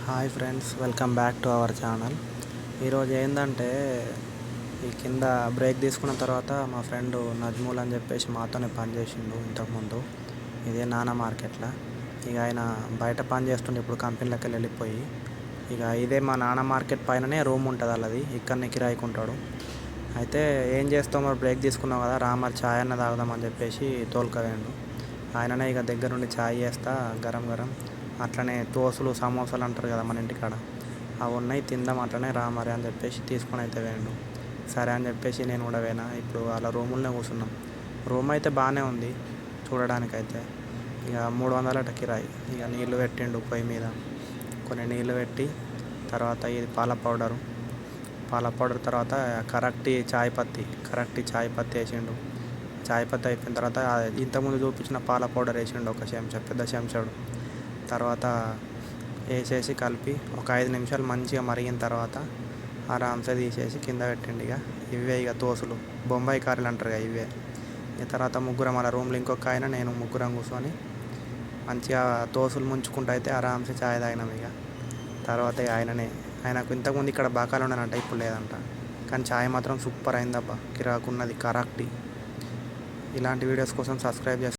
Hi friends, welcome back to our channel. ఈరోజు ఏంటంటే ఈ కింద బ్రేక్ తీసుకున్న తర్వాత మా ఫ్రెండ్ నజ్మూల్ అని చెప్పేసి మాతోనే పని చేసిండు ఇంతకుముందు. ఇదే నానా మార్కెట్లో. ఇక ఆయన బయట పని చేస్తుండే, ఇప్పుడు కంపెనీలోకి వెళ్ళిపోయి. ఇక ఇదే మా నానా మార్కెట్ పైననే రూమ్ ఉంటుంది వాళ్ళది, ఇక్కడనే కిరాయికుంటాడు. అయితే ఏం చేస్తాం, మరి బ్రేక్ తీసుకున్నాం కదా, రామర్ ఛాయ్ అన్న తాగుదామని చెప్పేసి తోలుకపోయిండు. ఆయననే ఇక దగ్గర నుండి ఛాయ్ చేస్తా గరం గరం. అట్లనే దోశలు సమోసాలు అంటారు కదా మన ఇంటికాడ, అవి ఉన్నాయి, తిందాం అట్లనే రామరే అని చెప్పేసి తీసుకొని అయితే వేయండు. సరే అని చెప్పేసి నేను కూడా పోయినా. ఇప్పుడు వాళ్ళ రూములనే కూర్చున్నాం. రూమ్ అయితే బాగానే ఉంది చూడడానికైతే. ఇక 300 కిరాయి. ఇక నీళ్ళు పెట్టిండు పొయ్యి మీద, కొన్ని నీళ్ళు పెట్టి తర్వాత ఇది పాల పౌడర్ తర్వాత కరెక్ట్ చాయ్ పత్తి వేసిండు. చాయ్ పత్తి అయిపోయిన తర్వాత ఇంతకుముందు చూపించిన పాల పౌడర్ వేసిండు, ఒక చెంచా, పెద్ద చెంచాడు. తర్వాత వేసేసి కలిపి ఒక 5 నిమిషాలు మంచిగా మరిగిన తర్వాత ఆరాంసే తీసేసి కింద పెట్టిండు. ఇవే ఇక దోశలు, బొంబాయి కారీలు అంటారు కదా, ఇవే. ఇక తర్వాత ముగ్గురం అలా రూమ్లో ఇంకొక ఆయన నేను ముగ్గురం కూర్చొని మంచిగా దోశలు ముంచుకుంటూ అయితే ఆరాంసే ఛాయ్ తాగినాం. ఇక తర్వాత ఆయనకు ఇంతకుముందు ఇక్కడ బాకాలు ఉండనంట, ఇప్పుడు లేదంట. కానీ ఛాయ్ మాత్రం సూపర్ అయిందబ్బా, కిరాకున్నది కరెక్ట్. ఇలాంటి వీడియోస్ కోసం సబ్స్క్రైబ్ చేసుకోండి.